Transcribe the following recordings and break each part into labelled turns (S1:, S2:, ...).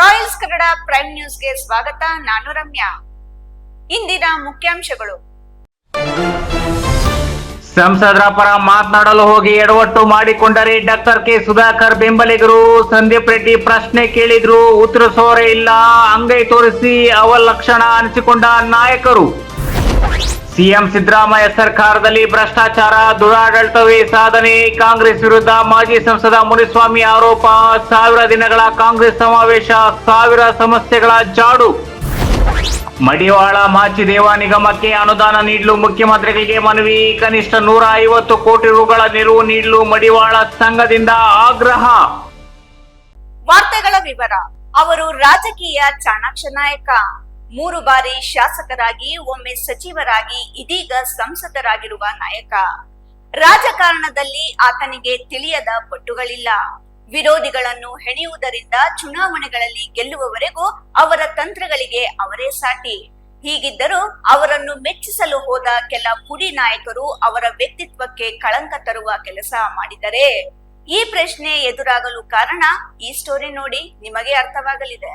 S1: Royals Kannada prime ನ್ಯೂಸ್ಗೆ ಸ್ವಾಗತ. ನಾನು ರಮ್ಯಾ. ಇಂದಿನ ಮುಖ್ಯಾಂಶಗಳು.
S2: ಸಂಸದರ ಪರ ಮಾತನಾಡಲು ಹೋಗಿ ಎಡವಟ್ಟು ಮಾಡಿಕೊಂಡರೆ ಡಾಕ್ಟರ್ ಕೆ ಸುಧಾಕರ್ ಬೆಂಬಲಿಗರು. ಸಂದೀಪ್ ರೆಡ್ಡಿ ಪ್ರಶ್ನೆ ಕೇಳಿದ್ರು, ಉತ್ತರಿಸೋರೇ ಇಲ್ಲ, ಅಂಗೈ ತೋರಿಸಿ ಅವಲಕ್ಷಣ ಅನಿಸಿಕೊಂಡ ನಾಯಕರು. ಸಿಎಂ ಸಿದ್ದರಾಮಯ್ಯ ಸರ್ಕಾರದಲ್ಲಿ ಭ್ರಷ್ಟಾಚಾರ, ದುರಾಡಳಿತವೇ ಸಾಧನೆ, ಕಾಂಗ್ರೆಸ್ ವಿರುದ್ಧ ಮಾಜಿ ಸಂಸದ ಮುನಿಸ್ವಾಮಿ ಆರೋಪ. 1000 ದಿನಗಳ ಕಾಂಗ್ರೆಸ್ ಸಮಾವೇಶ, 1000 ಸಮಸ್ಯೆಗಳ ಜಾಡು. ಮಡಿವಾಳ ಮಾಚಿದೇವ ನಿಗಮಕ್ಕೆ ಅನುದಾನ ನೀಡಲು ಮುಖ್ಯಮಂತ್ರಿಗಳಿಗೆ ಮನವಿ. ಕನಿಷ್ಠ 150 ಕೋಟಿ ರುಗಳ ನೆರವು ನೀಡಲು ಮಡಿವಾಳ ಸಂಘದಿಂದ ಆಗ್ರಹ.
S1: ವಾರ್ತೆಗಳ ವಿವರ. ಅವರು ರಾಜಕೀಯ ಚಾಣಾಕ್ಷ ನಾಯಕ. 3 ಬಾರಿ ಶಾಸಕರಾಗಿ, ಒಮ್ಮೆ ಸಚಿವರಾಗಿ, ಇದೀಗ ಸಂಸದರಾಗಿರುವ ನಾಯಕ. ರಾಜಕಾರಣದಲ್ಲಿ ಆತನಿಗೆ ತಿಳಿಯದ ಪಟ್ಟುಗಳಿಲ್ಲ. ವಿರೋಧಿಗಳನ್ನು ಹೆಣೆಯುವುದರಿಂದ ಚುನಾವಣೆಗಳಲ್ಲಿ ಗೆಲ್ಲುವವರೆಗೂ ಅವರ ತಂತ್ರಗಳಿಗೆ ಅವರೇ ಸಾಟಿ. ಹೀಗಿದ್ದರೂ ಅವರನ್ನು ಮೆಚ್ಚಿಸಲು ಹೋದ ಕೆಲ ಪುಡಿ ನಾಯಕರು ಅವರ ವ್ಯಕ್ತಿತ್ವಕ್ಕೆ ಕಳಂಕ ತರುವ ಕೆಲಸ ಮಾಡಿದರೆ? ಈ ಪ್ರಶ್ನೆ ಎದುರಾಗಲು ಕಾರಣ ಈ ಸ್ಟೋರಿ ನೋಡಿ ನಿಮಗೆ ಅರ್ಥವಾಗಲಿದೆ.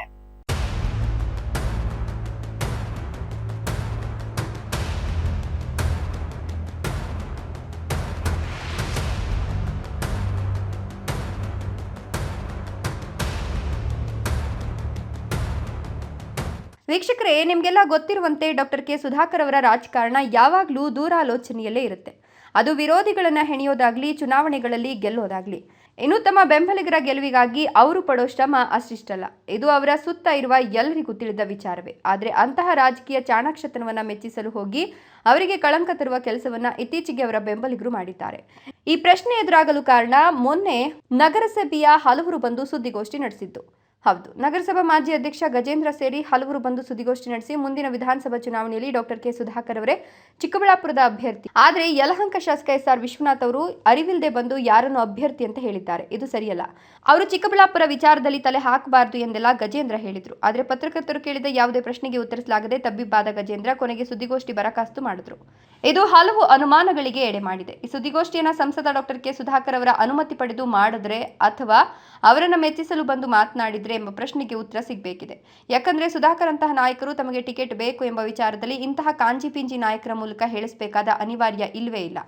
S3: ವೀಕ್ಷಕರೇ, ನಿಮಗೆಲ್ಲ ಗೊತ್ತಿರುವಂತೆ ಡಾಕ್ಟರ್ ಕೆ ಸುಧಾಕರ್ ಅವರ ರಾಜಕಾರಣ ಯಾವಾಗಲೂ ದೂರಾಲೋಚನೆಯಲ್ಲೇ ಇರುತ್ತೆ. ಅದು ವಿರೋಧಿಗಳನ್ನು ಹೆಣೆಯೋದಾಗ್ಲಿ, ಚುನಾವಣೆಗಳಲ್ಲಿ ಗೆಲ್ಲೋದಾಗ್ಲಿ. ಇನ್ನು ತಮ್ಮ ಬೆಂಬಲಿಗರ ಗೆಲುವಿಗಾಗಿ ಅವರು ಪಡೋ ಶ್ರಮ ಅಷ್ಟಿಷ್ಟಲ್ಲ. ಇದು ಅವರ ಸುತ್ತ ಇರುವ ಎಲ್ಲರಿಗೂ ತಿಳಿದ ವಿಚಾರವೇ. ಆದರೆ ಅಂತಹ ರಾಜಕೀಯ ಚಾಣಾಕ್ಷತನವನ್ನು ಮೆಚ್ಚಿಸಲು ಹೋಗಿ ಅವರಿಗೆ ಕಳಂಕ ತರುವ ಕೆಲಸವನ್ನ ಇತ್ತೀಚೆಗೆ ಅವರ ಬೆಂಬಲಿಗರು ಮಾಡಿದ್ದಾರೆ. ಈ ಪ್ರಶ್ನೆ ಎದುರಾಗಲು ಕಾರಣ, ಮೊನ್ನೆ ನಗರಸಭೆಯ ಹಲವರು ಬಂದು ಸುದ್ದಿಗೋಷ್ಠಿ ನಡೆಸಿದ್ದು. ಹೌದು, ನಗರಸಭಾ ಮಾಜಿ ಅಧ್ಯಕ್ಷ ಗಜೇಂದ್ರ ಸೇರಿ ಹಲವರು ಬಂದು ಸುದ್ದಿಗೋಷ್ಠಿ ನಡೆಸಿ ಮುಂದಿನ ವಿಧಾನಸಭಾ ಚುನಾವಣೆಯಲ್ಲಿ ಡಾಕ್ಟರ್ ಕೆ ಸುಧಾಕರ್ ಅವರೇ ಚಿಕ್ಕಬಳ್ಳಾಪುರದ ಅಭ್ಯರ್ಥಿ. ಆದರೆ ಯಲಹಂಕ ಶಾಸಕ SR ವಿಶ್ವನಾಥ್ ಅವರು ಅರಿವಿಲ್ಲದೆ ಬಂದು ಯಾರನ್ನು ಅಭ್ಯರ್ಥಿ ಅಂತ ಹೇಳಿದ್ದಾರೆ. ಇದು ಸರಿಯಲ್ಲ. ಅವರು ಚಿಕ್ಕಬಳ್ಳಾಪುರ ವಿಚಾರದಲ್ಲಿ ತಲೆ ಹಾಕಬಾರದು ಎಂದೆಲ್ಲ ಗಜೇಂದ್ರ ಹೇಳಿದ್ರು. ಆದರೆ ಪತ್ರಕರ್ತರು ಕೇಳಿದ ಯಾವುದೇ ಪ್ರಶ್ನೆಗೆ ಉತ್ತರಿಸಲಾಗದೆ ತಬ್ಬಿಬ್ಬಾದ ಗಜೇಂದ್ರ ಕೊನೆಗೆ ಸುದ್ದಿಗೋಷ್ಠಿ ಬರಕಾಸ್ತು ಮಾಡಿದ್ರು. ಇದು ಹಲವು ಅನುಮಾನಗಳಿಗೆ ಎಡೆ ಮಾಡಿದೆ. ಈ ಸುದ್ದಿಗೋಷ್ಠಿಯನ್ನ ಸಂಸದ ಡಾಕ್ಟರ್ ಕೆ ಸುಧಾಕರ್ ಅವರ ಅನುಮತಿ ಪಡೆದು ಮಾಡಿದ್ರೆ ಅಥವಾ ಅವರನ್ನ ಮೆಚ್ಚಿಸಲು ಬಂದು ಮಾತನಾಡಿದ್ರೆ ಎಂಬ ಪ್ರಶ್ನೆಗೆ ಉತ್ತರ ಸಿಗಬೇಕಿದೆ. ಯಾಕಂದ್ರೆ ಸುಧಾಕರ್ ಅಂತಹ ನಾಯಕರು ತಮಗೆ ಟಿಕೆಟ್ ಬೇಕು ಎಂಬ ವಿಚಾರದಲ್ಲಿ ಇಂತಹ ಕಾಂಜಿ ಪಿಂಜಿ ನಾಯಕರ ಮೂಲಕ ಹೇಳಿಸಬೇಕಾದ ಅನಿವಾರ್ಯ ಇಲ್ವೇ ಇಲ್ಲ.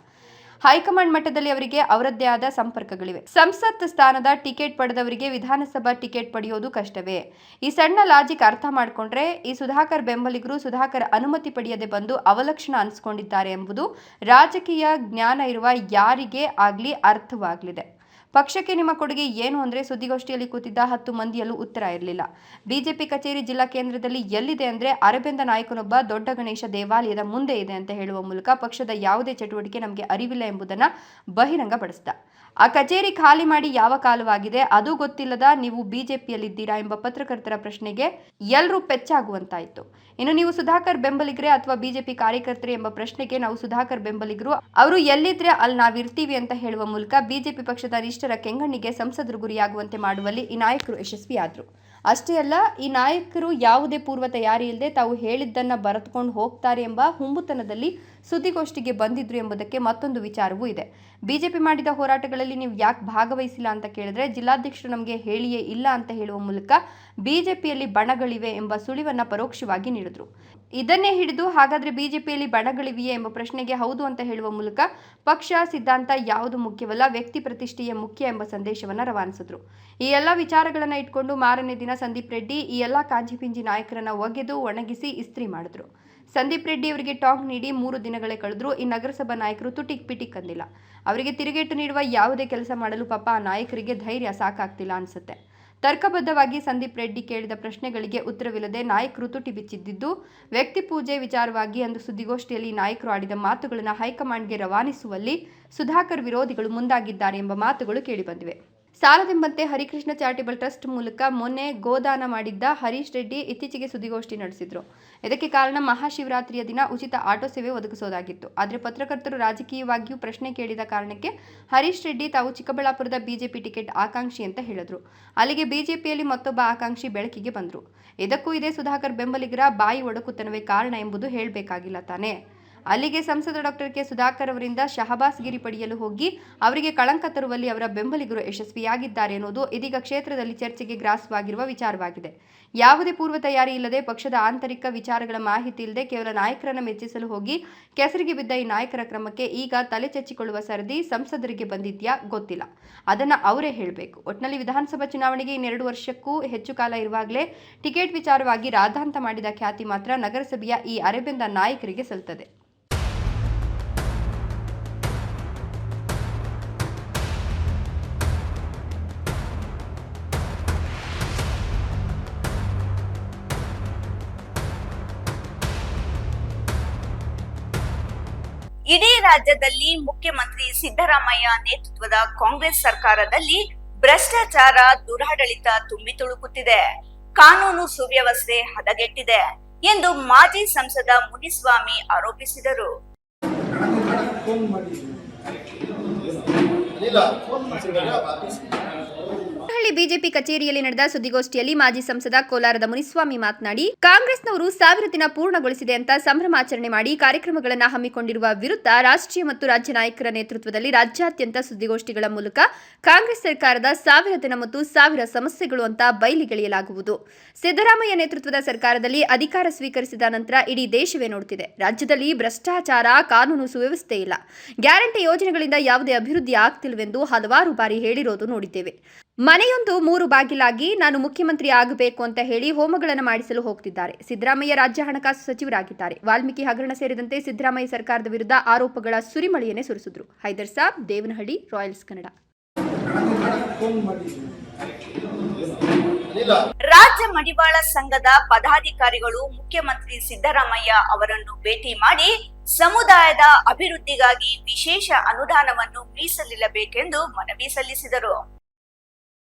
S3: ಹೈಕಮಾಂಡ್ ಮಟ್ಟದಲ್ಲಿ ಅವರಿಗೆ ಅವರದ್ದೇ ಆದ ಸಂಪರ್ಕಗಳಿವೆ. ಸಂಸತ್ ಸ್ಥಾನದ ಟಿಕೆಟ್ ಪಡೆದವರಿಗೆ ವಿಧಾನಸಭಾ ಟಿಕೆಟ್ ಪಡೆಯೋದು ಕಷ್ಟವೇ? ಈ ಸಣ್ಣ ಲಾಜಿಕ್ ಅರ್ಥ ಮಾಡಿಕೊಂಡ್ರೆ ಈ ಸುಧಾಕರ್ ಬೆಂಬಲಿಗರು ಸುಧಾಕರ್ ಅನುಮತಿ ಪಡೆಯದೆ ಬಂದು ಅವಲಕ್ಷಣ ಅನಿಸ್ಕೊಂಡಿದ್ದಾರೆ ಎಂಬುದು ರಾಜಕೀಯ ಜ್ಞಾನ ಇರುವ ಯಾರಿಗೇ ಆಗ್ಲಿ ಅರ್ಥವಾಗಲಿದೆ. ಪಕ್ಷಕ್ಕೆ ನಿಮ್ಮ ಕೊಡುಗೆ ಏನು ಅಂದ್ರೆ ಸುದ್ದಿಗೋಷ್ಠಿಯಲ್ಲಿ ಕೂತಿದ್ದ 10 ಮಂದಿಯಲ್ಲೂ ಉತ್ತರ ಇರಲಿಲ್ಲ. ಬಿಜೆಪಿ ಕಚೇರಿ ಜಿಲ್ಲಾ ಕೇಂದ್ರದಲ್ಲಿ ಎಲ್ಲಿದೆ ಅಂದ್ರೆ ಅರೆಬೆಂದ ನಾಯಕನೊಬ್ಬ ದೊಡ್ಡ ಗಣೇಶ ದೇವಾಲಯದ ಮುಂದೆ ಇದೆ ಅಂತ ಹೇಳುವ ಮೂಲಕ ಪಕ್ಷದ ಯಾವುದೇ ಚಟುವಟಿಕೆ ನಮಗೆ ಅರಿವಿಲ್ಲ ಎಂಬುದನ್ನ ಬಹಿರಂಗಪಡಿಸಿದ. ಆ ಕಚೇರಿ ಖಾಲಿ ಮಾಡಿ ಯಾವ ಕಾಲವಾಗಿದೆ ಅದು ಗೊತ್ತಿಲ್ಲದ ನೀವು ಬಿಜೆಪಿಯಲ್ಲಿದ್ದೀರಾ ಎಂಬ ಪತ್ರಕರ್ತರ ಪ್ರಶ್ನೆಗೆ ಎಲ್ಲರೂ ಪೆಚ್ಚಾಗುವಂತಾಯಿತು. ಇನ್ನು ನೀವು ಸುಧಾಕರ್ ಬೆಂಬಲಿಗರೇ ಅಥವಾ ಬಿಜೆಪಿ ಕಾರ್ಯಕರ್ತರೇ ಎಂಬ ಪ್ರಶ್ನೆಗೆ ನಾವು ಸುಧಾಕರ್ ಬೆಂಬಲಿಗರು, ಅವರು ಎಲ್ಲಿದ್ರೆ ಅಲ್ಲಿ ನಾವಿರ್ತೀವಿ ಅಂತ ಹೇಳುವ ಮೂಲಕ ಬಿಜೆಪಿ ಪಕ್ಷದ ಅರಿಷ್ಟರ ಕೆಂಗಣ್ಣಿಗೆ ಸಂಸದರು ಗುರಿಯಾಗುವಂತೆ ಮಾಡುವಲ್ಲಿ ಈ ನಾಯಕರು ಯಶಸ್ವಿಯಾದರು. ಅಷ್ಟೇ ಅಲ್ಲ, ಈ ನಾಯಕರು ಯಾವುದೇ ಪೂರ್ವ ತಯಾರಿ ಇಲ್ಲದೆ ತಾವು ಹೇಳಿದ್ದನ್ನ ಬರೆದುಕೊಂಡು ಹೋಗ್ತಾರೆ ಎಂಬ ಹುಂಬುತನದಲ್ಲಿ ಸುದ್ದಿಗೋಷ್ಠಿಗೆ ಬಂದಿದ್ರು ಎಂಬುದಕ್ಕೆ ಮತ್ತೊಂದು ವಿಚಾರವೂ ಇದೆ. ಬಿಜೆಪಿ ಮಾಡಿದ ಹೋರಾಟಗಳಲ್ಲಿ ನೀವು ಯಾಕೆ ಭಾಗವಹಿಸಿಲ್ಲ ಅಂತ ಕೇಳಿದ್ರೆ ಜಿಲ್ಲಾಧ್ಯಕ್ಷರು ನಮಗೆ ಹೇಳಿಯೇ ಇಲ್ಲ ಅಂತ ಹೇಳುವ ಮೂಲಕ ಬಿಜೆಪಿಯಲ್ಲಿ ಬಣಗಳಿವೆ ಎಂಬ ಸುಳಿವನ್ನ ಪರೋಕ್ಷವಾಗಿ ನೀಡಿದ್ರು. ಇದನ್ನೇ ಹಿಡಿದು ಹಾಗಾದ್ರೆ ಬಿಜೆಪಿಯಲ್ಲಿ ಬಣಗಳಿವೆಯೇ ಎಂಬ ಪ್ರಶ್ನೆಗೆ ಹೌದು ಅಂತ ಹೇಳುವ ಮೂಲಕ ಪಕ್ಷ ಸಿದ್ಧಾಂತ ಯಾವುದು ಮುಖ್ಯವಲ್ಲ, ವ್ಯಕ್ತಿ ಪ್ರತಿಷ್ಠೆಯೇ ಮುಖ್ಯ ಎಂಬ ಸಂದೇಶವನ್ನ ರವಾನಿಸಿದ್ರು. ಈ ಎಲ್ಲ ವಿಚಾರಗಳನ್ನ ಇಟ್ಕೊಂಡು ಮಾರನೇ ದಿನ ಸಂದೀಪ್ ರೆಡ್ಡಿ ಈ ಎಲ್ಲ ಕಾಂಜಿಪಿಂಜಿ ನಾಯಕರನ್ನ ಒಗೆದು ಒಣಗಿಸಿ ಇಸ್ತ್ರಿ ಮಾಡಿದ್ರು. ಸಂದೀಪ್ ರೆಡ್ಡಿ ಅವರಿಗೆ ಟಾಂಗ್ ನೀಡಿ 3 ದಿನಗಳೇ ಕಳೆದ್ರು. ಈ ನಗರಸಭಾ ನಾಯಕರು ತುಟಿಕ್ ಪಿಟಿಕ್ ಅಂದಿಲ್ಲ. ಅವರಿಗೆ ತಿರುಗೇಟು ನೀಡುವ ಯಾವುದೇ ಕೆಲಸ ಮಾಡಲು ಪಾಪ ಆ ನಾಯಕರಿಗೆ ಧೈರ್ಯ ಸಾಕಾಗ್ತಿಲ್ಲ ಅನ್ಸುತ್ತೆ. ತರ್ಕಬದ್ಧವಾಗಿ ಸಂದೀಪ್ ರೆಡ್ಡಿ ಕೇಳಿದ ಪ್ರಶ್ನೆಗಳಿಗೆ ಉತ್ತರವಿಲ್ಲದೆ ನಾಯಕರು ತುಟಿ ಬಿಚ್ಚಿದ್ದು ವ್ಯಕ್ತಿ ಪೂಜೆ ವಿಚಾರವಾಗಿ ಅಂದು ಸುದ್ದಿಗೋಷ್ಠಿಯಲ್ಲಿ ನಾಯಕರು ಆಡಿದ ಮಾತುಗಳನ್ನು ಹೈಕಮಾಂಡ್ಗೆ ರವಾನಿಸುವಲ್ಲಿ ಸುಧಾಕರ್ ವಿರೋಧಿಗಳು ಮುಂದಾಗಿದ್ದಾರೆ ಎಂಬ ಮಾತುಗಳು ಕೇಳಿಬಂದಿವೆ. ಸಾಲದೆಂಬಂತೆ ಹರಿಕೃಷ್ಣ ಚಾರಿಟೇಬಲ್ ಟ್ರಸ್ಟ್ ಮೂಲಕ ಮೊನ್ನೆ ಗೋದಾನ ಮಾಡಿದ್ದ ಹರೀಶ್ ರೆಡ್ಡಿ ಇತ್ತೀಚೆಗೆ ಸುದ್ದಿಗೋಷ್ಠಿ ನಡೆಸಿದ್ರು. ಇದಕ್ಕೆ ಕಾರಣ ಮಹಾಶಿವರಾತ್ರಿಯ ದಿನ ಉಚಿತ ಆಟೋ ಸೇವೆ ಒದಗಿಸೋದಾಗಿತ್ತು. ಆದರೆ ಪತ್ರಕರ್ತರು ರಾಜಕೀಯವಾಗಿಯೂ ಪ್ರಶ್ನೆ ಕೇಳಿದ ಕಾರಣಕ್ಕೆ ಹರೀಶ್ ರೆಡ್ಡಿ ತಾವು ಚಿಕ್ಕಬಳ್ಳಾಪುರದ ಬಿಜೆಪಿ ಟಿಕೆಟ್ ಆಕಾಂಕ್ಷಿ ಅಂತ ಹೇಳಿದ್ರು. ಅಲ್ಲಿಗೆ ಬಿಜೆಪಿಯಲ್ಲಿ ಮತ್ತೊಬ್ಬ ಆಕಾಂಕ್ಷಿ ಬೆಳಕಿಗೆ ಬಂದ್ರು. ಇದಕ್ಕೂ ಇದೇ ಸುಧಾಕರ್ ಬೆಂಬಲಿಗರ ಬಾಯಿ ಒಡಕುತನವೇ ಕಾರಣ ಎಂಬುದು ಹೇಳಬೇಕಾಗಿಲ್ಲ ತಾನೇ. ಅಲ್ಲಿಗೆ ಸಂಸದ ಡಾಕ್ಟರ್ ಕೆ ಸುಧಾಕರ್ ಅವರಿಂದ ಶಹಬಾಸ್ ಗಿರಿ ಪಡೆಯಲು ಹೋಗಿ ಅವರಿಗೆ ಕಳಂಕ ತರುವಲ್ಲಿ ಅವರ ಬೆಂಬಲಿಗರು ಯಶಸ್ವಿಯಾಗಿದ್ದಾರೆ ಎನ್ನುವುದು ಇದೀಗ ಕ್ಷೇತ್ರದಲ್ಲಿ ಚರ್ಚೆಗೆ ಗ್ರಾಸವಾಗಿರುವ ವಿಚಾರವಾಗಿದೆ. ಯಾವುದೇ ಪೂರ್ವ ತಯಾರಿ ಇಲ್ಲದೆ, ಪಕ್ಷದ ಆಂತರಿಕ ವಿಚಾರಗಳ ಮಾಹಿತಿ ಇಲ್ಲದೆ ಕೇವಲ ನಾಯಕರನ್ನು ಮೆಚ್ಚಿಸಲು ಹೋಗಿ ಕೆಸರಿಗೆ ಬಿದ್ದ ಈ ನಾಯಕರ ಕ್ರಮಕ್ಕೆ ಈಗ ತಲೆ ಚಚ್ಚಿಕೊಳ್ಳುವ ಸರದಿ ಸಂಸದರಿಗೆ ಬಂದಿದ್ಯಾ ಗೊತ್ತಿಲ್ಲ. ಅದನ್ನ ಅವರೇ ಹೇಳಬೇಕು. ಒಟ್ನಲ್ಲಿ ವಿಧಾನಸಭಾ ಚುನಾವಣೆಗೆ 2 ವರ್ಷಕ್ಕೂ ಹೆಚ್ಚು ಕಾಲ ಇರುವಾಗಲೇ ಟಿಕೆಟ್ ವಿಚಾರವಾಗಿ ರಾದ್ದಾಂತ ಮಾಡಿದ ಖ್ಯಾತಿ ಮಾತ್ರ ನಗರಸಭೆಯ ಈ ಅರೆಬೆಂದ ನಾಯಕರಿಗೆ ಸಲ್ತದೆ.
S1: ಇಡೀ ರಾಜ್ಯದಲ್ಲಿ ಮುಖ್ಯಮಂತ್ರಿ ಸಿದ್ದರಾಮಯ್ಯ ನೇತೃತ್ವದ ಕಾಂಗ್ರೆಸ್ ಸರ್ಕಾರದಲ್ಲಿ ಭ್ರಷ್ಟಾಚಾರ, ದುರಾಡಳಿತ ತುಂಬಿ ತುಳುಕುತ್ತಿದೆ, ಕಾನೂನು ಸುವ್ಯವಸ್ಥೆ ಹದಗೆಟ್ಟಿದೆ ಎಂದು ಮಾಜಿ ಸಂಸದ ಮುನಿಸ್ವಾಮಿ ಆರೋಪಿಸಿದರು.
S3: ಹಳ್ಳಿ ಬಿಜೆಪಿ ಕಚೇರಿಯಲ್ಲಿ ನಡೆದ ಸುದ್ದಿಗೋಷ್ಠಿಯಲ್ಲಿ ಮಾಜಿ ಸಂಸದ ಕೋಲಾರದ ಮುನಿಸ್ವಾಮಿ ಮಾತನಾಡಿ, ಕಾಂಗ್ರೆಸ್ನವರು 1000 ದಿನ ಪೂರ್ಣಗೊಳಿಸಿದೆ ಅಂತ ಸಂಭ್ರಮಾಚರಣೆ ಮಾಡಿ ಕಾರ್ಯಕ್ರಮಗಳನ್ನು ಹಮ್ಮಿಕೊಂಡಿರುವ ವಿರುದ್ಧ ರಾಷ್ಟ್ರೀಯ ಮತ್ತು ರಾಜ್ಯ ನಾಯಕರ ನೇತೃತ್ವದಲ್ಲಿ ರಾಜ್ಯಾದ್ಯಂತ ಸುದ್ದಿಗೋಷ್ಠಿಗಳ ಮೂಲಕ ಕಾಂಗ್ರೆಸ್ ಸರ್ಕಾರದ 1000 ದಿನ ಮತ್ತು 1000 ಸಮಸ್ಯೆಗಳು ಅಂತ ಬಯಲಿಗೆಳೆಯಲಾಗುವುದು. ಸಿದ್ದರಾಮಯ್ಯ ನೇತೃತ್ವದ ಸರ್ಕಾರದಲ್ಲಿ ಅಧಿಕಾರ ಸ್ವೀಕರಿಸಿದ ನಂತರ ಇಡೀ ದೇಶವೇ ನೋಡುತ್ತಿದೆ. ರಾಜ್ಯದಲ್ಲಿ ಭ್ರಷ್ಟಾಚಾರ, ಕಾನೂನು ಸುವ್ಯವಸ್ಥೆ ಇಲ್ಲ, ಗ್ಯಾರಂಟಿ ಯೋಜನೆಗಳಿಂದ ಯಾವುದೇ ಅಭಿವೃದ್ಧಿ ಆಗ್ತಿಲ್ವೆಂದು ಹಲವಾರು ಬಾರಿ ಹೇಳಿರೋದು ನೋಡಿದ್ದೇವೆ. ಮನೆಯೊಂದು 3 ಬಾಗಿಲಾಗಿ ನಾನು ಮುಖ್ಯಮಂತ್ರಿ ಆಗಬೇಕು ಅಂತ ಹೇಳಿ ಹೋಮಗಳನ್ನು ಮಾಡಿಸಲು ಹೋಗ್ತಿದ್ದಾರೆ. ಸಿದ್ದರಾಮಯ್ಯ ರಾಜ್ಯ ಹಣಕಾಸು ಸಚಿವರಾಗಿದ್ದಾರೆ. ವಾಲ್ಮೀಕಿ ಹಗರಣ ಸೇರಿದಂತೆ ಸಿದ್ದರಾಮಯ್ಯ ಸರ್ಕಾರದ ವಿರುದ್ಧ ಆರೋಪಗಳ ಸುರಿಮಳೆಯನ್ನೇ ಸುರಿಸಿದ್ರು. ಹೈದರ್ ಸಾಬ್, ದೇವನಹಳ್ಳಿ, ರಾಯಲ್ಸ್ ಕನ್ನಡ.
S1: ರಾಜ್ಯ ಮಡಿವಾಳ ಸಂಘದ ಪದಾಧಿಕಾರಿಗಳು ಮುಖ್ಯಮಂತ್ರಿ ಸಿದ್ದರಾಮಯ್ಯ ಅವರನ್ನು ಭೇಟಿ ಮಾಡಿ ಸಮುದಾಯದ ಅಭಿವೃದ್ಧಿಗಾಗಿ ವಿಶೇಷ ಅನುದಾನವನ್ನು ಮೀಸಲಿಡಬೇಕೆಂದು ಮನವಿ ಸಲ್ಲಿಸಿದರು.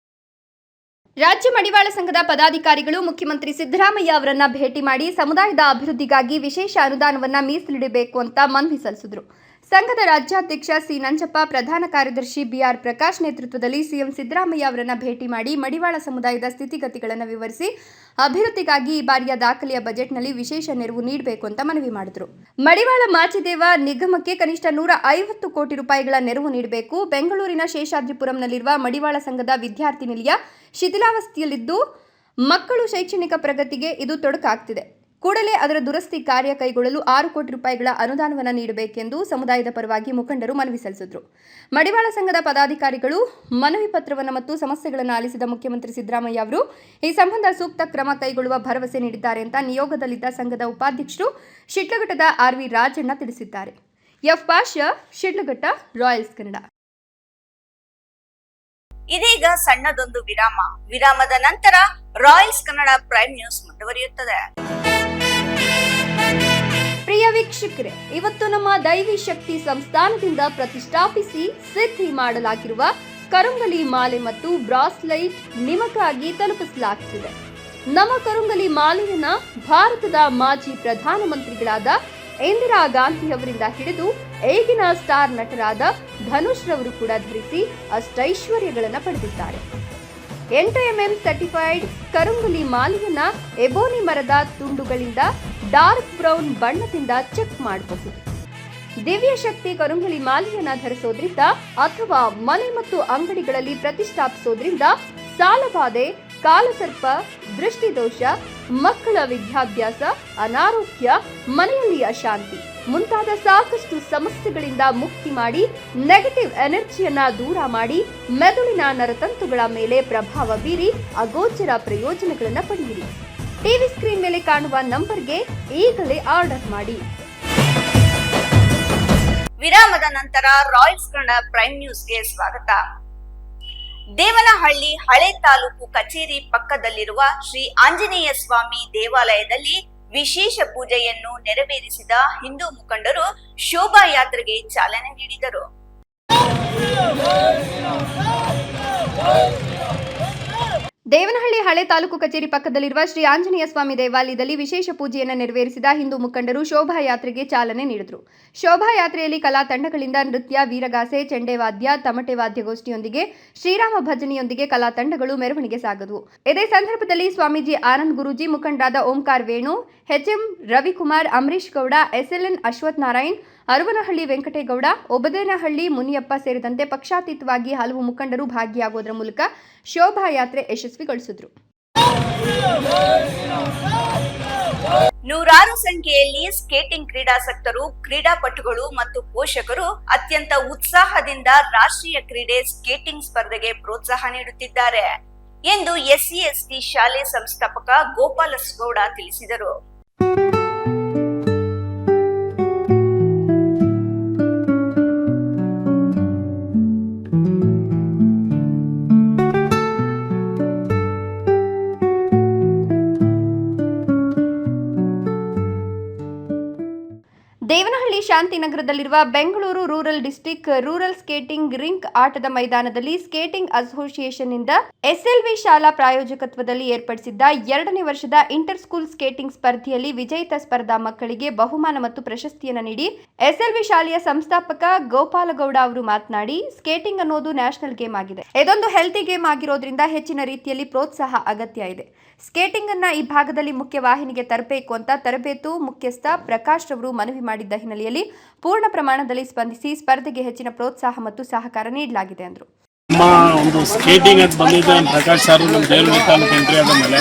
S3: ರಾಜ್ಯ ಮಡಿವಾಳ ಸಂಘದ ಪದಾಧಿಕಾರಿಗಳು ಮುಖ್ಯಮಂತ್ರಿ ಸಿದ್ದರಾಮಯ್ಯ ಅವರನ್ನ ಭೇಟಿ ಮಾಡಿ ಸಮುದಾಯದ ಅಭಿವೃದ್ಧಿಗಾಗಿ ವಿಶೇಷ ಅನುದಾನವನ್ನ ಮೀಸಲಿಡಬೇಕು ಅಂತ ಮನವಿ ಸಲ್ಲಿಸಿದರು. ಸಂಘದ ರಾಜ್ಯಾಧ್ಯಕ್ಷ ಸಿ ನಂಜಪ್ಪ, ಪ್ರಧಾನ ಕಾರ್ಯದರ್ಶಿ ಬಿಆರ್ ಪ್ರಕಾಶ್ ನೇತೃತ್ವದಲ್ಲಿ ಸಿಎಂ ಸಿದ್ದರಾಮಯ್ಯ ಅವರನ್ನ ಭೇಟಿ ಮಾಡಿ ಮಡಿವಾಳ ಸಮುದಾಯದ ಸ್ಥಿತಿಗತಿಗಳನ್ನು ವಿವರಿಸಿ ಅಭಿವೃದ್ಧಿಗಾಗಿ ಈ ಬಾರಿಯ ದಾಖಲೆಯ ಬಜೆಟ್ನಲ್ಲಿ ವಿಶೇಷ ನೆರವು ನೀಡಬೇಕು ಅಂತ ಮನವಿ ಮಾಡಿದರು. ಮಡಿವಾಳ ಮಾಚಿದೇವ ನಿಗಮಕ್ಕೆ ಕನಿಷ್ಠ 150 ಕೋಟಿ ರೂಪಾಯಿಗಳ ನೆರವು ನೀಡಬೇಕು. ಬೆಂಗಳೂರಿನ ಶೇಷಾದ್ರಿಪುರಂನಲ್ಲಿರುವ ಮಡಿವಾಳ ಸಂಘದ ವಿದ್ಯಾರ್ಥಿ ನಿಲಯ ಶಿಥಿಲಾವಸ್ಥೆಯಲ್ಲಿದ್ದು ಮಕ್ಕಳು ಶೈಕ್ಷಣಿಕ ಪ್ರಗತಿಗೆ ಇದು ತೊಡಕಾಗ್ತಿದೆ. ಕೂಡಲೇ ಅದರ ದುರಸ್ತಿ ಕಾರ್ಯ ಕೈಗೊಳ್ಳಲು 6 ಕೋಟಿ ರೂಪಾಯಿಗಳ ಅನುದಾನವನ್ನು ನೀಡಬೇಕೆಂದು ಸಮುದಾಯದ ಪರವಾಗಿ ಮುಖಂಡರು ಮನವಿ ಸಲ್ಲಿಸಿದರು. ಮಡಿವಾಳ ಸಂಘದ ಪದಾಧಿಕಾರಿಗಳು ಮನವಿ ಪತ್ರವನ್ನು ಮತ್ತು ಸಮಸ್ಯೆಗಳನ್ನು ಆಲಿಸಿದ ಮುಖ್ಯಮಂತ್ರಿ ಸಿದ್ದರಾಮಯ್ಯ ಅವರು ಈ ಸಂಬಂಧ ಸೂಕ್ತ ಕ್ರಮ ಕೈಗೊಳ್ಳುವ ಭರವಸೆ ನೀಡಿದ್ದಾರೆ ಅಂತ ನಿಯೋಗದಲ್ಲಿದ್ದ ಸಂಘದ ಉಪಾಧ್ಯಕ್ಷರು ಶಿಡ್ಲಘಟ್ಟದ ಆರ್ವಿ ರಾಜಣ್ಣ ತಿಳಿಸಿದ್ದಾರೆ. F Pasha, Shidlaghatta, Royals Kannada.
S1: ಇದೀಗ ಸಣ್ಣದೊಂದು ವಿರಾಮ. ವಿರಾಮದ ನಂತರ ರಾಯಲ್ಸ್ ಕನ್ನಡ ಪ್ರೈಮ್ ನ್ಯೂಸ್ ಮುಂದುವರಿಯುತ್ತದೆ.
S3: ಪ್ರಿಯ ವೀಕ್ಷಕರೇ, ಇವತ್ತು ನಮ್ಮ ದೈವಿ ಶಕ್ತಿ ಸಂಸ್ಥಾನದಿಂದ ಪ್ರತಿಷ್ಠಾಪಿಸಿ ಸಿದ್ಧಿ ಮಾಡಲಾಗಿರುವ ಕರುಂಗಲಿ ಮಾಲೆ ಮತ್ತು ಬ್ರಾಸ್ಲೈಟ್ ನಿಮಗಾಗಿ ತಲುಪಿಸಲಾಗುತ್ತಿದೆ. ನಮ್ಮ ಕರುಂಗಲಿ ಮಾಲೆಯನ್ನ ಭಾರತದ ಮಾಜಿ ಪ್ರಧಾನಮಂತ್ರಿಗಳಾದ ಇಂದಿರಾ ಗಾಂಧಿ ಅವರಿಂದ ಹಿಡಿದು ಈಗಿನ ಸ್ಟಾರ್ ನಟರಾದ ಧನುಷ್ ರವರು ಕೂಡ ಧರಿಸಿ ಅಷ್ಟೈಶ್ವರ್ಯಗಳನ್ನು ಪಡೆದಿದ್ದಾರೆ. 8mm ಸರ್ಟಿಫೈಡ್ ಕರುಂಗಲಿ ಮಾಲೆಯನ್ನ ಎಬೋನಿ ಮರದ ತುಂಡುಗಳಿಂದ ಡಾರ್ಕ್ ಬ್ರೌನ್ ಬಣ್ಣದಿಂದ ಚೆಕ್ ಮಾಡಬಹುದು. ದಿವ್ಯ ಶಕ್ತಿ ಕರುಂಗಲಿ ಮಾಲೆಯನ್ನ ಧರಿಸೋದ್ರಿಂದ ಅಥವಾ ಮನೆ ಮತ್ತು ಅಂಗಡಿಗಳಲ್ಲಿ ಪ್ರತಿಷ್ಠಾಪಿಸೋದ್ರಿಂದ ಸಾಲಬಾಧೆ, ಕಾಲಸರ್ಪ, ದೃಷ್ಟಿದೋಷ, ಮಕ್ಕಳ ವಿದ್ಯಾಭ್ಯಾಸ, ಅನಾರೋಗ್ಯ, ಮನೆಯಲ್ಲಿ ಅಶಾಂತಿ ಮುಂತಾದ ಸಾಕಷ್ಟು ಸಮಸ್ಯೆಗಳಿಂದ ಮುಕ್ತಿ ಮಾಡಿ ನೆಗೆಟಿವ್ ಎನರ್ಜಿಯನ್ನ ದೂರ ಮಾಡಿ ಮೆದುಳಿನ ನರತಂತುಗಳ ಮೇಲೆ ಪ್ರಭಾವ ಬೀರಿ ಅಗೋಚರ ಪ್ರಯೋಜನಗಳನ್ನು ಪಡೆಯಿರಿ. ಟಿವಿ ಸ್ಕ್ರೀನ್ ಮೇಲೆ ಕಾಣುವ ನಂಬರ್ಗೆ ಈಗಲೇ ಆರ್ಡರ್ ಮಾಡಿ.
S1: ವಿರಾಮದ ನಂತರ ರಾಯಲ್ಸ್ ಕನ್ನಡ ಪ್ರೈಮ್ ನ್ಯೂಸ್ಗೆ ಸ್ವಾಗತ. ದೇವನಹಳ್ಳಿ ಹಳೆ ತಾಲೂಕು ಕಚೇರಿ ಪಕ್ಕದಲ್ಲಿರುವ ಶ್ರೀ ಆಂಜನೇಯ ಸ್ವಾಮಿ ದೇವಾಲಯದಲ್ಲಿ ವಿಶೇಷ ಪೂಜೆಯನ್ನು ನೆರವೇರಿಸಿದ ಹಿಂದೂ ಮುಖಂಡರು ಶೋಭಾಯಾತ್ರೆಗೆ ಚಾಲನೆ ನೀಡಿದರು.
S3: ದೇವನಹಳ್ಳಿ ಹಳೆ ತಾಲೂಕು ಕಚೇರಿ ಪಕ್ಕದಲ್ಲಿರುವ ಶ್ರೀ ಆಂಜನೇಯ ಸ್ವಾಮಿ ದೇವಾಲಯದಲ್ಲಿ ವಿಶೇಷ ಪೂಜೆಯನ್ನು ನೆರವೇರಿಸಿದ ಹಿಂದೂ ಮುಖಂಡರು ಶೋಭಾಯಾತ್ರೆಗೆ ಚಾಲನೆ ನೀಡಿದರು. ಶೋಭಾಯಾತ್ರೆಯಲ್ಲಿ ಕಲಾ ತಂಡಗಳಿಂದ ನೃತ್ಯ, ವೀರಗಾಸೆ, ಚೆಂಡೆವಾದ್ಯ, ತಮಟೆ ವಾದ್ಯಗೋಷ್ಠಿಯೊಂದಿಗೆ ಶ್ರೀರಾಮ ಭಜನೆಯೊಂದಿಗೆ ಕಲಾ ತಂಡಗಳು ಮೆರವಣಿಗೆ ಸಾಗಿದವು. ಇದೇ ಸಂದರ್ಭದಲ್ಲಿ ಸ್ವಾಮೀಜಿ ಆನಂದ್ ಗುರೂಜಿ, ಮುಖಂಡರಾದ ಓಂಕಾರ್ ವೇಣು, ಎಚ್ಎಂ ರವಿಕುಮಾರ್, ಅಂಬರೀಶ್ ಗೌಡ, ಎಸ್ಎಲ್ಎನ್ ಅಶ್ವಥ್ ನಾರಾಯಣ್, ಅರುವನಹಳ್ಳಿ ವೆಂಕಟೇಗೌಡ, ಒಬದೇನಹಳ್ಳಿ ಮುನಿಯಪ್ಪ ಸೇರಿದಂತೆ ಪಕ್ಷಾತೀತವಾಗಿ ಹಲವು ಮುಖಂಡರು ಭಾಗಿಯಾಗುವುದರ ಮೂಲಕ ಶೋಭಾಯಾತ್ರೆ ಯಶಸ್ವಿಗೊಳಿಸಿದರು.
S1: ನೂರಾರು ಸಂಖ್ಯೆಯಲ್ಲಿ ಸ್ಕೇಟಿಂಗ್ ಕ್ರೀಡಾಸಕ್ತರು, ಕ್ರೀಡಾಪಟುಗಳು ಮತ್ತು ಪೋಷಕರು ಅತ್ಯಂತ ಉತ್ಸಾಹದಿಂದ ರಾಷ್ಟ್ರೀಯ ಕ್ರೀಡೆ ಸ್ಕೇಟಿಂಗ್ ಸ್ಪರ್ಧೆಗೆ ಪ್ರೋತ್ಸಾಹ ನೀಡುತ್ತಿದ್ದಾರೆ ಎಂದು SC/ST ಶಾಲೆ ಸಂಸ್ಥಾಪಕ ಗೋಪಾಲಸ್ಗೌಡ ತಿಳಿಸಿದರು.
S3: ದೇವನಹಳ್ಳಿ ಶಾಂತಿನಗರದಲ್ಲಿರುವ Bengaluru rural district rural skating rink ಆಟದ ಮೈದಾನದಲ್ಲಿ ಸ್ಕೇಟಿಂಗ್ ಅಸೋಸಿಯೇಷನ್ನಿಂದ SLV ಶಾಲಾ ಪ್ರಾಯೋಜಕತ್ವದಲ್ಲಿ ಏರ್ಪಡಿಸಿದ್ದ 2ನೇ ವರ್ಷದ ಇಂಟರ್ ಸ್ಕೂಲ್ ಸ್ಕೇಟಿಂಗ್ ಸ್ಪರ್ಧೆಯಲ್ಲಿ ವಿಜೇತ ಸ್ಪರ್ಧಾ ಮಕ್ಕಳಿಗೆ ಬಹುಮಾನ ಮತ್ತು ಪ್ರಶಸ್ತಿಯನ್ನು ನೀಡಿ SLV ಶಾಲೆಯ ಸಂಸ್ಥಾಪಕ ಗೋಪಾಲಗೌಡ ಅವರು ಮಾತನಾಡಿ, ಸ್ಕೇಟಿಂಗ್ ಅನ್ನೋದು ನ್ಯಾಷನಲ್ ಗೇಮ್ ಆಗಿದೆ. ಇದೊಂದು ಹೆಲ್ತಿ ಗೇಮ್ ಆಗಿರೋದ್ರಿಂದ ಹೆಚ್ಚಿನ ರೀತಿಯಲ್ಲಿ ಪ್ರೋತ್ಸಾಹ ಅಗತ್ಯ ಇದೆ. ಸ್ಕೇಟಿಂಗ್ ಅನ್ನ ಈ ಭಾಗದಲ್ಲಿ ಮುಖ್ಯ ವಾಹಿನಿಗೆ ತರಬೇಕು ಅಂತ ತರಬೇತು ಮುಖ್ಯಸ್ಥ ಪ್ರಕಾಶ್ ರವರು ಮನವಿ ಮಾಡಿದ್ದ ಹಿನ್ನೆಲೆಯಲ್ಲಿ ಪೂರ್ಣ ಪ್ರಮಾಣದಲ್ಲಿ ಸ್ಪಂದಿಸಿ ಸ್ಪರ್ಧೆಗೆ ಹೆಚ್ಚಿನ ಪ್ರೋತ್ಸಾಹ ಮತ್ತು ಸಹಕಾರ ನೀಡಲಾಗಿದೆ ಎಂದರು.
S4: ನಮ್ಮ ಒಂದು ಸ್ಕೇಟಿಂಗ್ ಅಂತ ಬಂದಿದ್ದ ಪ್ರಕಾಶ್ ಸರ್ ನಮ್ಮ ದೇವನಹಳ್ಳಿ ತಾಲೂಕು ಎಂಟ್ರಿ ಆದ ಮೇಲೆ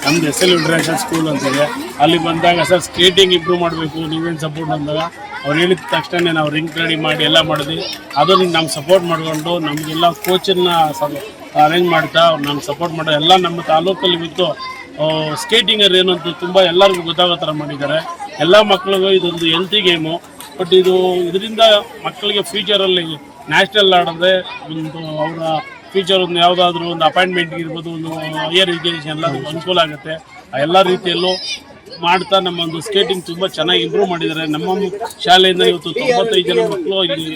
S4: ನಮ್ದು SL ಇಂಟರ್ನ್ಯಾಷನಲ್ ಸ್ಕೂಲ್ ಅಂತಿದೆ. ಅಲ್ಲಿ ಬಂದಾಗ ಸರ್ ಸ್ಕೇಟಿಂಗ್ ಇಂಪ್ರೂವ್ ಮಾಡಬೇಕು, ನೀವೇನು ಸಪೋರ್ಟ್ ಅಂದಾಗ ಅವ್ರು ಹೇಳಿದ ತಕ್ಷಣ ನಾವು ರಿಂಗ್ ರೆಡಿ ಮಾಡಿ ಎಲ್ಲ ಮಾಡಿದ್ವಿ. ಅದನ್ನು ನಮ್ಗೆ ಸಪೋರ್ಟ್ ಮಾಡಿಕೊಂಡು ನಮಗೆಲ್ಲ ಕೋಚನ್ನು ಅರೇಂಜ್ ಮಾಡ್ತಾ ನಮ್ಗೆ ಸಪೋರ್ಟ್ ಮಾಡೋ ಎಲ್ಲ ನಮ್ಮ ತಾಲೂಕಲ್ಲಿ ಬಿಟ್ಟು ಸ್ಕೇಟಿಂಗರ್ ಏನು ಅಂತ ತುಂಬ ಎಲ್ಲರಿಗೂ ಗೊತ್ತಾಗೋ ಥರ ಮಾಡಿದ್ದಾರೆ. ಎಲ್ಲ ಮಕ್ಕಳಿಗೂ ಇದೊಂದು ಹೆಲ್ತಿ ಗೇಮು. ಬಟ್ ಇದರಿಂದ ಮಕ್ಕಳಿಗೆ ಫ್ಯೂಚರಲ್ಲಿ ನ್ಯಾಷನಲ್ ಆಡಿದ್ರೆ ಒಂದು ಅವರ ಫ್ಯೂಚರ್ ಒಂದು ಯಾವುದಾದ್ರೂ ಒಂದು ಅಪಾಯಿಂಟ್ಮೆಂಟ್ ಇರ್ಬೋದು, ಒಂದು ಹೈಯರ್ ಎಜುಕೇಷನ್ ಎಲ್ಲದಕ್ಕೂ ಅನುಕೂಲ ಆಗುತ್ತೆ. ಆ ಎಲ್ಲ ರೀತಿಯಲ್ಲೂ ಮಾಡ್ತಾ ನಮ್ಮ ಒಂದು ಸ್ಕೇಟಿಂಗ್ ತುಂಬ ಚೆನ್ನಾಗಿ ಇಂಪ್ರೂವ್ ಮಾಡಿದ್ದಾರೆ. ನಮ್ಮ ಶಾಲೆಯಿಂದ ಇವತ್ತು 95 ಜನ ಮಕ್ಕಳು ಇಲ್ಲಿ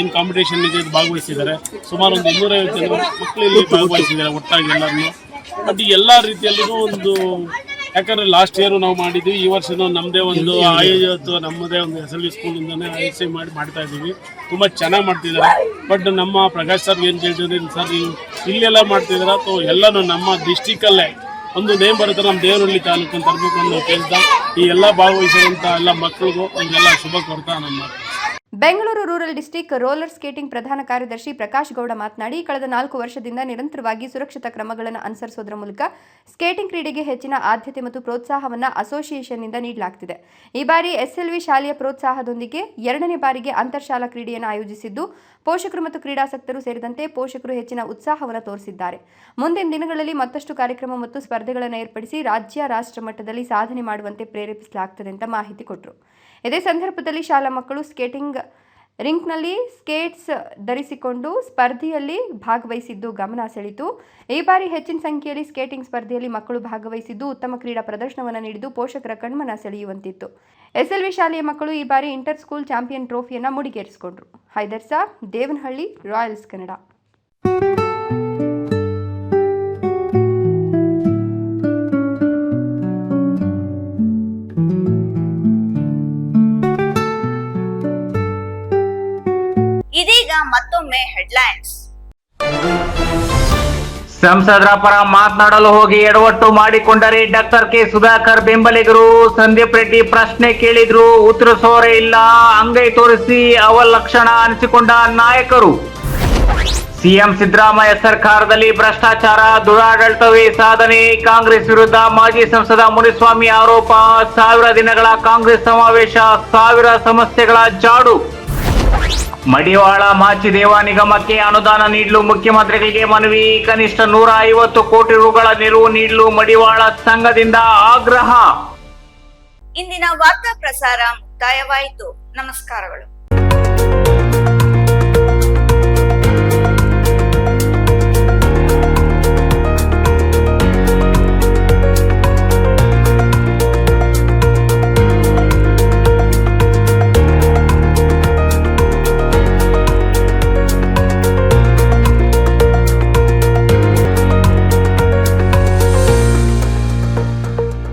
S4: ಇನ್ ಕಾಂಪಿಟೇಷನ್ ಇದೆ ಭಾಗವಹಿಸಿದ್ದಾರೆ. ಸುಮಾರು ಒಂದು 250 ಜನ ಮಕ್ಕಳು ಇಲ್ಲಿ ಭಾಗವಹಿಸಿದ್ದಾರೆ ಒಟ್ಟಾಗಿ ಎಲ್ಲರನ್ನು. ಬಟ್ ಈ ಎಲ್ಲ ರೀತಿಯಲ್ಲೂ ಒಂದು ಯಾಕಂದರೆ ಲಾಸ್ಟ್ ಇಯರು ನಾವು ಮಾಡಿದ್ವಿ, ಈ ವರ್ಷನೂ ನಮ್ಮದೇ ಒಂದು ಆಯೋಜಿತ ನಮ್ಮದೇ ಒಂದು SLV ಸ್ಕೂಲಿಂದನೇ ISI ಮಾಡ್ತಾ ಇದ್ದೀವಿ. ತುಂಬ ಚೆನ್ನಾಗಿ ಮಾಡ್ತಿದ್ದಾರೆ. ಬಟ್ ನಮ್ಮ ಪ್ರಕಾಶ್ ಸರ್ ಏನು ಕೇಳ್ತಿದ್ರೆ, ಸರ್ ಇಲ್ಲೆಲ್ಲ ಮಾಡ್ತಿದ್ದಾರೆ ಅಥವಾ ಎಲ್ಲನೂ ನಮ್ಮ ಡಿಸ್ಟಿಕಲ್ಲೇ ಒಂದು ನೇಮ್ ಬರುತ್ತೆ, ನಮ್ಮ ದೇವನಹಳ್ಳಿ ತಾಲೂಕು ಅಂತ ತರಬೇಕು ಅನ್ನೋ ಕೇಳ್ತಾ ಈ ಎಲ್ಲ ಭಾಗವಹಿಸಿರುವಂಥ ಎಲ್ಲ ಮಕ್ಕಳಿಗೂ ಒಂದೆಲ್ಲ ಶುಭ ಕೊಡ್ತಾ ನಮ್ಮ
S3: Bengaluru rural district roller skating ಪ್ರಧಾನ ಕಾರ್ಯದರ್ಶಿ ಪ್ರಕಾಶ್ ಗೌಡ ಮಾತನಾಡಿ, ಕಳೆದ 4 ವರ್ಷದಿಂದ ನಿರಂತರವಾಗಿ ಸುರಕ್ಷತಾ ಕ್ರಮಗಳನ್ನು ಅನುಸರಿಸುವುದರ ಮೂಲಕ ಸ್ಕೇಟಿಂಗ್ ಕ್ರೀಡೆಗೆ ಹೆಚ್ಚಿನ ಆದ್ಯತೆ ಮತ್ತು ಪ್ರೋತ್ಸಾಹವನ್ನು ಅಸೋಸಿಯೇಷನ್ನಿಂದ ನೀಡಲಾಗುತ್ತಿದೆ. ಈ ಬಾರಿ SLV ಶಾಲೆಯ ಪ್ರೋತ್ಸಾಹದೊಂದಿಗೆ 2ನೇ ಬಾರಿಗೆ ಅಂತರ್ಶಾಲಾ ಕ್ರೀಡೆಯನ್ನು ಆಯೋಜಿಸಿದ್ದು, ಪೋಷಕರು ಮತ್ತು ಕ್ರೀಡಾಸಕ್ತರು ಸೇರಿದಂತೆ ಪೋಷಕರು ಹೆಚ್ಚಿನ ಉತ್ಸಾಹವನ್ನು ತೋರಿಸಿದ್ದಾರೆ. ಮುಂದಿನ ದಿನಗಳಲ್ಲಿ ಮತ್ತಷ್ಟು ಕಾರ್ಯಕ್ರಮ ಮತ್ತು ಸ್ಪರ್ಧೆಗಳನ್ನು ಏರ್ಪಡಿಸಿ ರಾಜ್ಯ ರಾಷ್ಟ್ರ ಮಟ್ಟದಲ್ಲಿ ಸಾಧನೆ ಮಾಡುವಂತೆ ಪ್ರೇರೇಪಿಸಲಾಗುತ್ತದೆ ಅಂತ ಮಾಹಿತಿ ಕೊಟ್ಟರು. ಇದೇ ಸಂದರ್ಭದಲ್ಲಿ ಶಾಲಾ ಮಕ್ಕಳು ಸ್ಕೇಟಿಂಗ್ ರಿಂಕ್ನಲ್ಲಿ ಸ್ಕೇಟ್ಸ್ ಧರಿಸಿಕೊಂಡು ಸ್ಪರ್ಧೆಯಲ್ಲಿ ಭಾಗವಹಿಸಿದ್ದು ಗಮನ ಸೆಳೆಯಿತು. ಈ ಬಾರಿ ಹೆಚ್ಚಿನ ಸಂಖ್ಯೆಯಲ್ಲಿ ಸ್ಕೇಟಿಂಗ್ ಸ್ಪರ್ಧೆಯಲ್ಲಿ ಮಕ್ಕಳು ಭಾಗವಹಿಸಿದ್ದು ಉತ್ತಮ ಕ್ರೀಡಾ ಪ್ರದರ್ಶನವನ್ನು ನೀಡಿದ್ದು ಪೋಷಕರ ಕಣ್ಮನ ಸೆಳೆಯುವಂತಿತ್ತು. SLV ಶಾಲೆಯ ಮಕ್ಕಳು ಈ ಬಾರಿ ಇಂಟರ್ ಸ್ಕೂಲ್ ಚಾಂಪಿಯನ್ ಟ್ರೋಫಿಯನ್ನು ಮುಡಿಗೇರಿಸಿಕೊಂಡರು. ಹೈದರ್ ಸಾಬ್, ದೇವನಹಳ್ಳಿ, ರಾಯಲ್ಸ್ ಕನ್ನಡ.
S1: ಇದೀಗ ಮತ್ತೊಮ್ಮೆ ಹೆಡ್ಲೈನ್ಸ್.
S2: ಸಂಸದರ ಪರ ಮಾತನಾಡಲು ಹೋಗಿ ಎಡವಟ್ಟು ಮಾಡಿಕೊಂಡರೆ ಡಾಕ್ಟರ್ ಕೆ ಸುಧಾಕರ್ ಬೆಂಬಲಿಗರು. ಸಂದೀಪ್ ರೆಡ್ಡಿ ಪ್ರಶ್ನೆ ಕೇಳಿದ್ರು, ಉತ್ತರಿಸೋರೇ ಇಲ್ಲ. ಅಂಗೈ ತೋರಿಸಿ ಅವಲಕ್ಷಣ ಅನಿಸಿಕೊಂಡ ನಾಯಕರು. ಸಿಎಂ ಸಿದ್ದರಾಮಯ್ಯ ಸರ್ಕಾರದಲ್ಲಿ ಭ್ರಷ್ಟಾಚಾರ, ದುರಾಡಳಿತವೇ ಸಾಧನೆ. ಕಾಂಗ್ರೆಸ್ ವಿರುದ್ಧ ಮಾಜಿ ಸಂಸದ ಮುನಿಸ್ವಾಮಿ ಆರೋಪ. 1000 ದಿನಗಳ ಕಾಂಗ್ರೆಸ್ ಸಮಾವೇಶ, 1000 ಸಮಸ್ಯೆಗಳ ಜಾಡು. ಮಡಿವಾಳ ಮಾಚಿದೇವ ನಿಗಮಕ್ಕೆ ಅನುದಾನ ನೀಡಲು ಮುಖ್ಯಮಂತ್ರಿಗಳಿಗೆ ಮನವಿ. ಕನಿಷ್ಠ 150 ಕೋಟಿ ರುಗಳ ನೆರವು ನೀಡಲು ಮಡಿವಾಳ ಸಂಘದಿಂದ ಆಗ್ರಹ.
S1: ಇಂದಿನ ವಾರ್ತಾ ಪ್ರಸಾರ ಮುಕ್ತಾಯವಾಯಿತು. ನಮಸ್ಕಾರಗಳು.